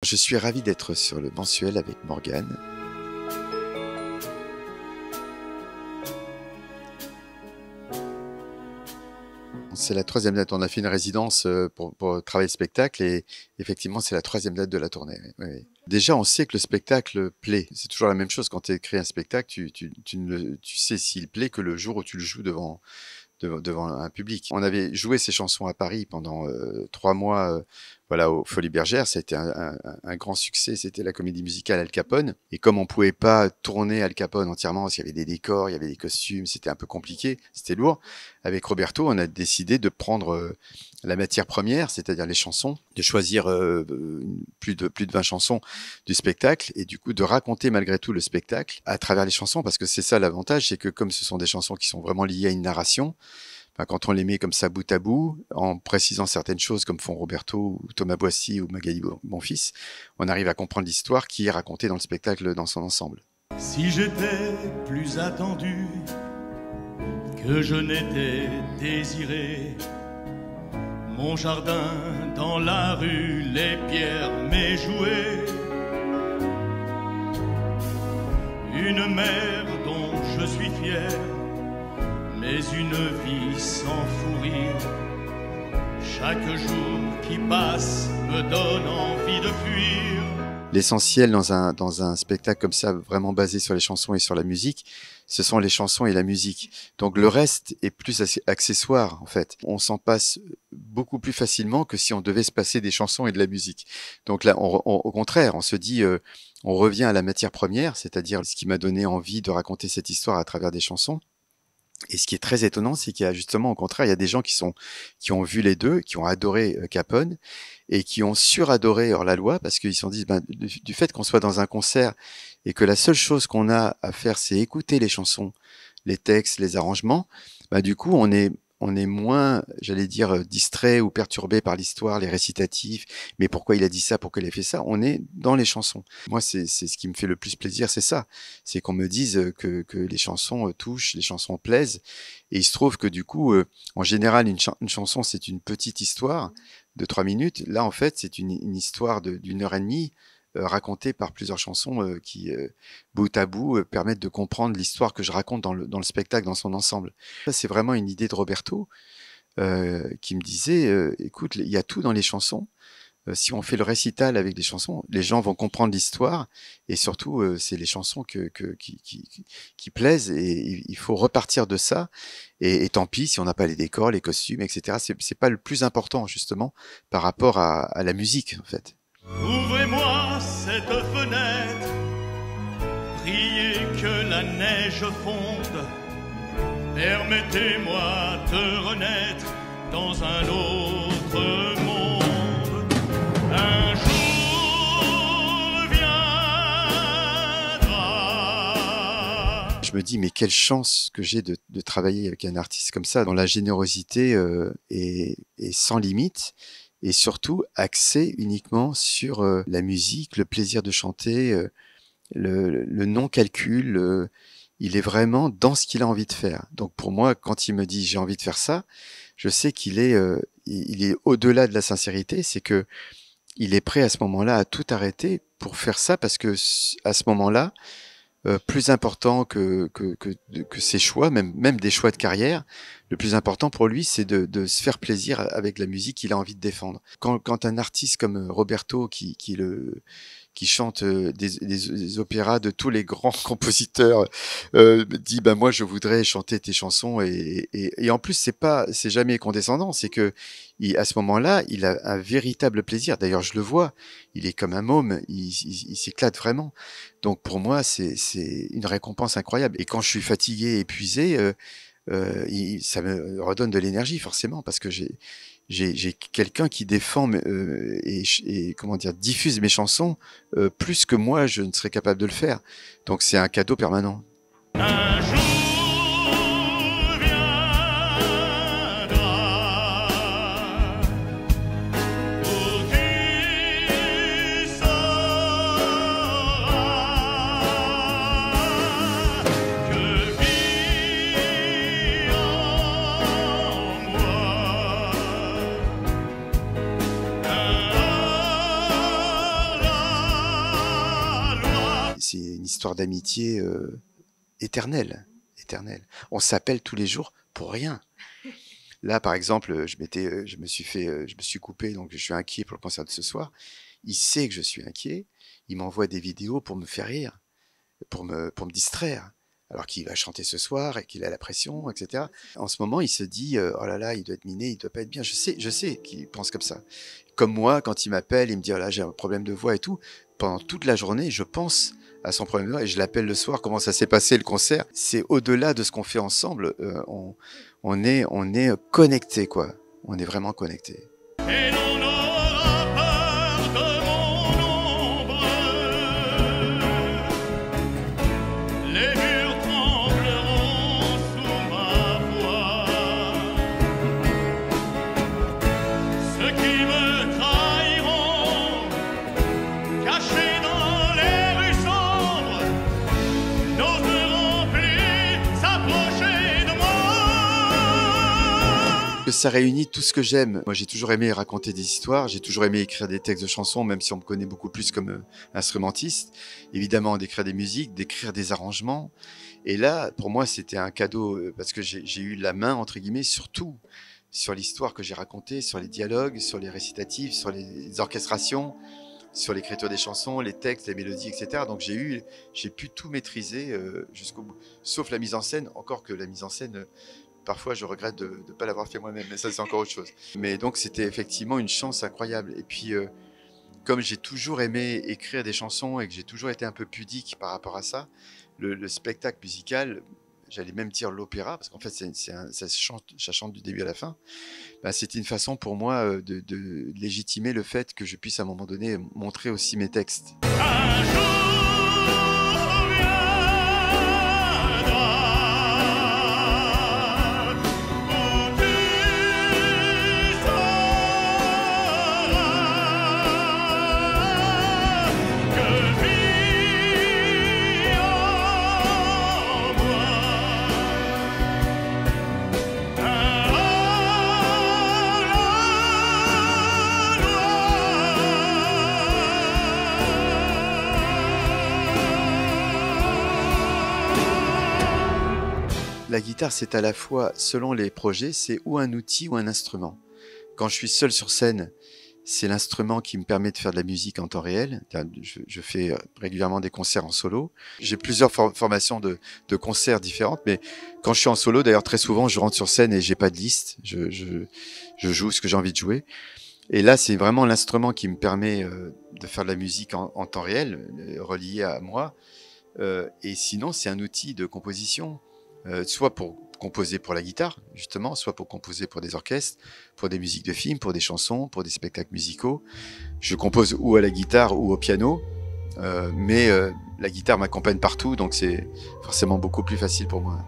Je suis ravi d'être sur le mensuel avec Morgane. C'est la 3e date. On a fait une résidence pour travailler le spectacle et effectivement, c'est la 3e date de la tournée. Oui, oui. Déjà, on sait que le spectacle plaît. C'est toujours la même chose quand tu écris un spectacle, tu sais s'il plaît que le jour où tu le joues devant un public. On avait joué ces chansons à Paris pendant 3 mois voilà, aux Folies Bergères. C'était un grand succès. C'était la comédie musicale Al Capone. Et comme on pouvait pas tourner Al Capone entièrement, parce qu'il y avait des décors, il y avait des costumes, c'était un peu compliqué, c'était lourd. Avec Roberto, on a décidé de prendre la matière première, c'est-à-dire les chansons, de choisir plus de 20 chansons du spectacle et du coup de raconter malgré tout le spectacle à travers les chansons, parce que c'est ça l'avantage, c'est que comme ce sont des chansons qui sont vraiment liées à une narration, quand on les met comme ça bout à bout, en précisant certaines choses comme font Roberto ou Thomas Boissy ou Magali Bonfils, on arrive à comprendre l'histoire qui est racontée dans le spectacle dans son ensemble. Si j'étais plus attendu que je n'étais désiré, mon jardin dans la rue, les pierres, mes jouets, une mère dont je suis fier, mais une vie sans fou rire. Chaque jour qui passe me donne envie de fuir. L'essentiel dans un spectacle comme ça, vraiment basé sur les chansons et sur la musique, ce sont les chansons et la musique. Donc le reste est plus accessoire en fait. On s'en passe beaucoup plus facilement que si on devait se passer des chansons et de la musique. Donc là, au contraire, on se dit, on revient à la matière première, c'est-à-dire ce qui m'a donné envie de raconter cette histoire à travers des chansons. Et ce qui est très étonnant, c'est qu'il y a justement, au contraire, il y a des gens qui ont vu les deux, qui ont adoré Capone et qui ont suradoré Hors-la-Loi parce qu'ils se sont dit, du fait qu'on soit dans un concert et que la seule chose qu'on a à faire, c'est écouter les chansons, les textes, les arrangements, du coup, on est moins, j'allais dire, distrait ou perturbé par l'histoire, les récitatifs, mais pourquoi il a dit ça, pourquoi il a fait ça, on est dans les chansons. Moi, c'est ce qui me fait le plus plaisir, c'est ça. C'est qu'on me dise que les chansons touchent, les chansons plaisent. Et il se trouve que du coup, en général, une chanson, c'est une petite histoire de 3 minutes. Là, en fait, c'est une histoire d'1 heure et demie, racontée par plusieurs chansons qui, bout à bout, permettent de comprendre l'histoire que je raconte dans le spectacle dans son ensemble. Ça, c'est vraiment une idée de Roberto qui me disait écoute, il y a tout dans les chansons. Si on fait le récital avec des chansons, les gens vont comprendre l'histoire et surtout, c'est les chansons qui plaisent et il faut repartir de ça. Et tant pis si on n'a pas les décors, les costumes, etc. C'est pas le plus important justement par rapport à la musique en fait. Ouvrez-moi cette fenêtre, priez que la neige fonde, permettez-moi de renaître dans un autre monde. Un jour viendra. Je me dis, mais quelle chance que j'ai de travailler avec un artiste comme ça, dont la générosité est sans limite. Et surtout axé uniquement sur la musique, le plaisir de chanter, le non-calcul. Il est vraiment dans ce qu'il a envie de faire. Donc pour moi, quand il me dit j'ai envie de faire ça, je sais qu'il est, il est au-delà de la sincérité. C'est que il est prêt à ce moment-là à tout arrêter pour faire ça parce que à ce moment-là, plus important que ses choix, même des choix de carrière, le plus important pour lui, c'est de se faire plaisir avec la musique qu'il a envie de défendre. Quand un artiste comme Roberto, qui chante des opéras de tous les grands compositeurs, dit moi je voudrais chanter tes chansons et en plus c'est jamais condescendant, c'est que à ce moment-là il a un véritable plaisir. D'ailleurs je le vois, il est comme un môme, il s'éclate vraiment. Donc pour moi c'est une récompense incroyable. Et quand je suis fatigué, épuisé, ça me redonne de l'énergie forcément parce que j'ai quelqu'un qui défend et comment dire diffuse mes chansons plus que moi je ne serais capable de le faire. Donc c'est un cadeau permanent. Un jour viendra, c'est une histoire d'amitié éternelle, éternelle. On s'appelle tous les jours pour rien. Là, par exemple, je me suis coupé, donc je suis inquiet pour le concert de ce soir. Il sait que je suis inquiet. Il m'envoie des vidéos pour me faire rire, pour me distraire. Alors qu'il va chanter ce soir et qu'il a la pression, etc. En ce moment, il se dit oh là là, il doit être miné, il doit pas être bien. Je sais qu'il pense comme ça. Comme moi, quand il m'appelle, il me dit oh là, j'ai un problème de voix et tout. Pendant toute la journée, je pense à son problème de voix et je l'appelle le soir. Comment ça s'est passé le concert? C'est au-delà de ce qu'on fait ensemble. On est connectés, quoi. On est vraiment connectés. Et l'on aura peur de mon ombre. Les murs trembleront sous ma voix. Ceux qui me trahiront, cachés dans les rues sombres, n'oseront plus s'approcher de moi. Ça réunit tout ce que j'aime. Moi, j'ai toujours aimé raconter des histoires, j'ai toujours aimé écrire des textes de chansons, même si on me connaît beaucoup plus comme instrumentiste. Évidemment, d'écrire des musiques, d'écrire des arrangements. Et là, pour moi, c'était un cadeau parce que j'ai eu la main, entre guillemets, sur tout. Sur l'histoire que j'ai racontée, sur les dialogues, sur les récitatifs, sur les orchestrations, sur l'écriture des chansons, les textes, les mélodies, etc. Donc j'ai pu tout maîtriser jusqu'au bout. Sauf la mise en scène, encore que la mise en scène... Parfois, je regrette de ne pas l'avoir fait moi-même, mais ça, c'est encore autre chose. Mais donc, c'était effectivement une chance incroyable. Et puis, comme j'ai toujours aimé écrire des chansons et que j'ai toujours été un peu pudique par rapport à ça, le spectacle musical, j'allais même dire l'opéra, parce qu'en fait, ça chante du début à la fin, bah, c'était une façon pour moi de légitimer le fait que je puisse à un moment donné montrer aussi mes textes. Un jour La guitare, c'est à la fois, selon les projets, c'est ou un outil ou un instrument. Quand je suis seul sur scène, c'est l'instrument qui me permet de faire de la musique en temps réel. Je fais régulièrement des concerts en solo. J'ai plusieurs formations de concerts différentes, mais quand je suis en solo, d'ailleurs très souvent, je rentre sur scène et j'ai pas de liste. Je joue ce que j'ai envie de jouer. Et là, c'est vraiment l'instrument qui me permet de faire de la musique en temps réel, relié à moi. Et sinon, c'est un outil de composition. Soit pour composer pour la guitare, justement, soit pour composer pour des orchestres, pour des musiques de films, pour des chansons, pour des spectacles musicaux. Je compose ou à la guitare ou au piano, mais la guitare m'accompagne partout, donc c'est forcément beaucoup plus facile pour moi.